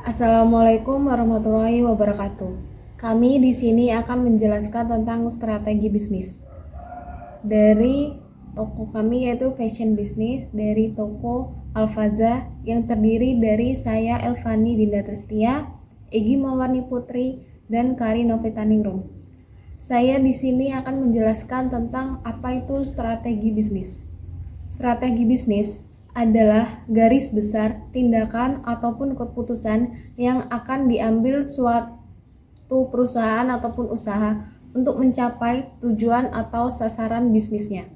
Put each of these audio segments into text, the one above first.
Assalamualaikum warahmatullahi wabarakatuh. Kami di sini akan menjelaskan tentang strategi bisnis. Dari toko kami yaitu Fashion Business dari toko Alfaza yang terdiri dari saya Elvani Dinda Tristia, Egi Mawarni Putri, dan Kari Novitaningrum. Saya di sini akan menjelaskan tentang apa itu strategi bisnis. Strategi bisnis adalah garis besar tindakan ataupun keputusan yang akan diambil suatu perusahaan ataupun usaha untuk mencapai tujuan atau sasaran bisnisnya.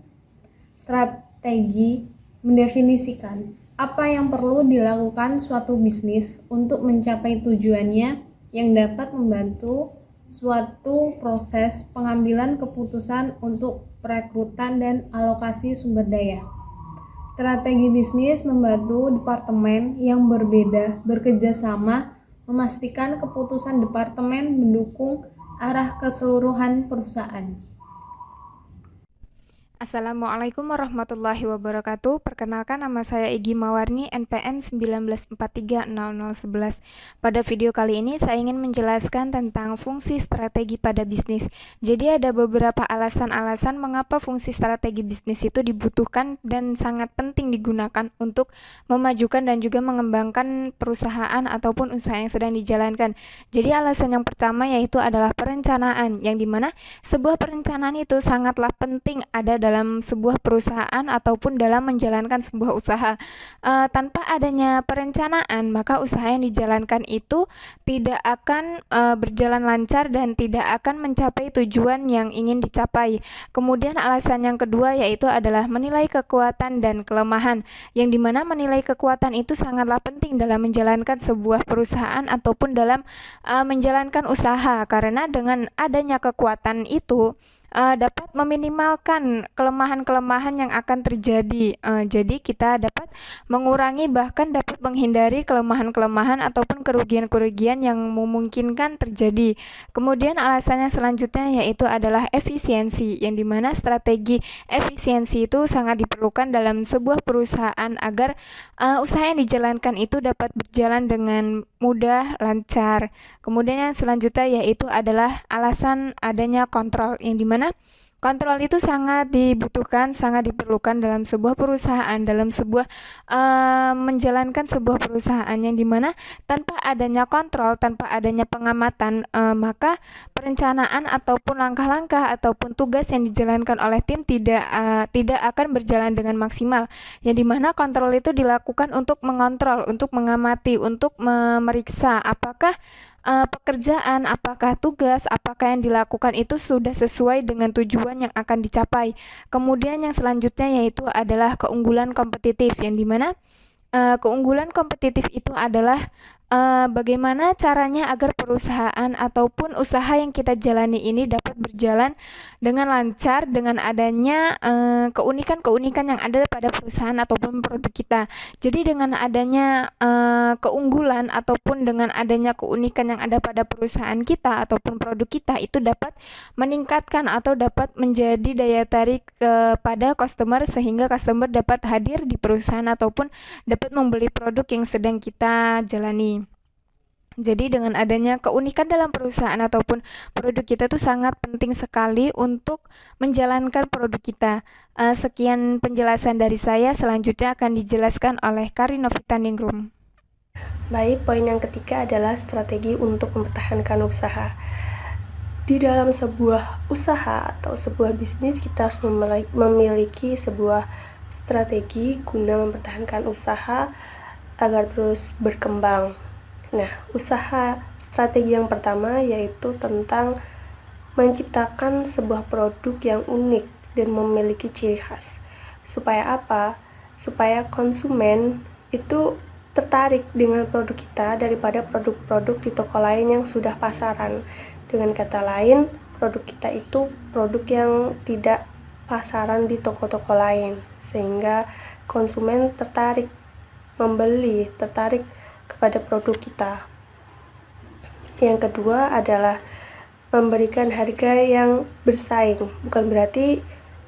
Strategi mendefinisikan apa yang perlu dilakukan suatu bisnis untuk mencapai tujuannya yang dapat membantu suatu proses pengambilan keputusan untuk perekrutan dan alokasi sumber daya. Strategi bisnis membantu departemen yang berbeda bekerja sama memastikan keputusan departemen mendukung arah keseluruhan perusahaan. Assalamualaikum warahmatullahi wabarakatuh. Perkenalkan, nama saya Egi Mawarni, NPM 19430011. Pada video kali ini saya ingin menjelaskan tentang fungsi strategi pada bisnis. Jadi ada beberapa alasan-alasan mengapa fungsi strategi bisnis itu dibutuhkan dan sangat penting digunakan untuk memajukan dan juga mengembangkan perusahaan ataupun usaha yang sedang dijalankan. Jadi alasan yang pertama yaitu adalah perencanaan, yang dimana sebuah perencanaan itu sangatlah penting ada dalam sebuah perusahaan ataupun dalam menjalankan sebuah usaha. Tanpa adanya perencanaan, maka usaha yang dijalankan itu tidak akan berjalan lancar dan tidak akan mencapai tujuan yang ingin dicapai. Kemudian alasan yang kedua yaitu adalah menilai kekuatan dan kelemahan, yang dimana menilai kekuatan itu sangatlah penting dalam menjalankan sebuah perusahaan ataupun dalam menjalankan usaha, karena dengan adanya kekuatan itu dapat meminimalkan kelemahan-kelemahan yang akan terjadi. Jadi kita dapat mengurangi bahkan dapat menghindari kelemahan-kelemahan ataupun kerugian-kerugian yang memungkinkan terjadi. Kemudian alasannya selanjutnya yaitu adalah efisiensi, yang dimana strategi efisiensi itu sangat diperlukan dalam sebuah perusahaan agar usaha yang dijalankan itu dapat berjalan dengan mudah, lancar. Kemudian yang selanjutnya yaitu adalah alasan adanya kontrol, yang dimana kontrol itu sangat dibutuhkan, sangat diperlukan dalam sebuah perusahaan, dalam sebuah menjalankan sebuah perusahaan, yang dimana tanpa adanya kontrol, tanpa adanya pengamatan, maka perencanaan ataupun langkah-langkah ataupun tugas yang dijalankan oleh tim tidak akan berjalan dengan maksimal. Yang dimana kontrol itu dilakukan untuk mengontrol, untuk mengamati, untuk memeriksa apakah pekerjaan, apakah tugas, apakah yang dilakukan itu sudah sesuai dengan tujuan yang akan dicapai. Kemudian yang selanjutnya yaitu adalah keunggulan kompetitif, yang dimana keunggulan kompetitif itu adalah bagaimana caranya agar perusahaan ataupun usaha yang kita jalani ini dapat berjalan dengan lancar dengan adanya keunikan-keunikan yang ada pada perusahaan ataupun produk kita. Jadi dengan adanya keunggulan ataupun dengan adanya keunikan yang ada pada perusahaan kita ataupun produk kita itu dapat meningkatkan atau dapat menjadi daya tarik kepada customer, sehingga customer dapat hadir di perusahaan ataupun dapat membeli produk yang sedang kita jalani. Jadi dengan adanya keunikan dalam perusahaan ataupun produk kita tuh sangat penting sekali untuk menjalankan produk kita. Sekian penjelasan dari saya, selanjutnya akan dijelaskan oleh Kari Novitaningrum. Baik, poin yang ketiga adalah strategi untuk mempertahankan usaha. Di dalam sebuah usaha atau sebuah bisnis, kita harus memiliki sebuah strategi guna mempertahankan usaha agar terus berkembang. Nah, strategi yang pertama yaitu tentang menciptakan sebuah produk yang unik dan memiliki ciri khas. Supaya apa? Supaya konsumen itu tertarik dengan produk kita daripada produk-produk di toko lain yang sudah pasaran. Dengan kata lain, produk kita itu produk yang tidak pasaran di toko-toko lain, sehingga konsumen tertarik membeli, tertarik kepada produk kita. Yang kedua adalah memberikan harga yang bersaing. Bukan berarti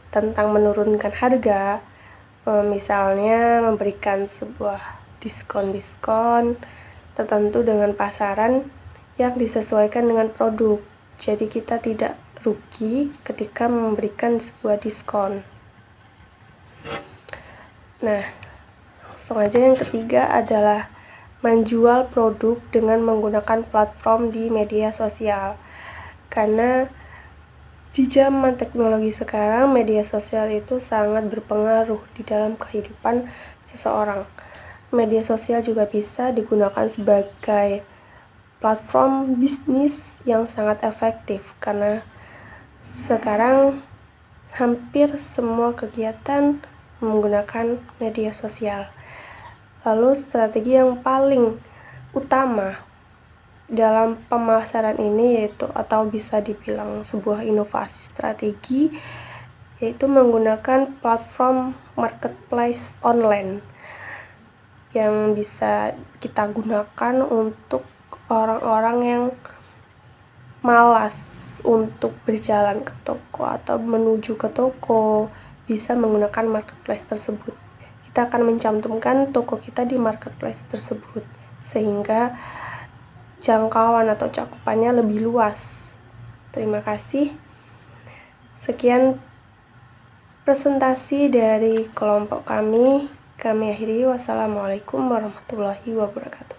tentang menurunkan harga, misalnya memberikan sebuah diskon-diskon, tertentu dengan pasaran yang disesuaikan dengan produk. Jadi kita tidak rugi ketika memberikan sebuah diskon. Nah, langsung aja yang ketiga adalah menjual produk dengan menggunakan platform di media sosial. Karena di zaman teknologi sekarang, media sosial itu sangat berpengaruh di dalam kehidupan seseorang. Media sosial juga bisa digunakan sebagai platform bisnis yang sangat efektif, karena sekarang hampir semua kegiatan menggunakan media sosial. Lalu strategi yang paling utama dalam pemasaran ini atau bisa dibilang sebuah inovasi strategi, yaitu menggunakan platform marketplace online yang bisa kita gunakan untuk orang-orang yang malas untuk berjalan ke toko atau menuju ke toko, bisa menggunakan marketplace tersebut. Kita akan mencantumkan toko kita di marketplace tersebut sehingga jangkauan atau cakupannya lebih luas. Terima kasih. Sekian presentasi dari kelompok kami. Kami akhiri. Wassalamualaikum warahmatullahi wabarakatuh.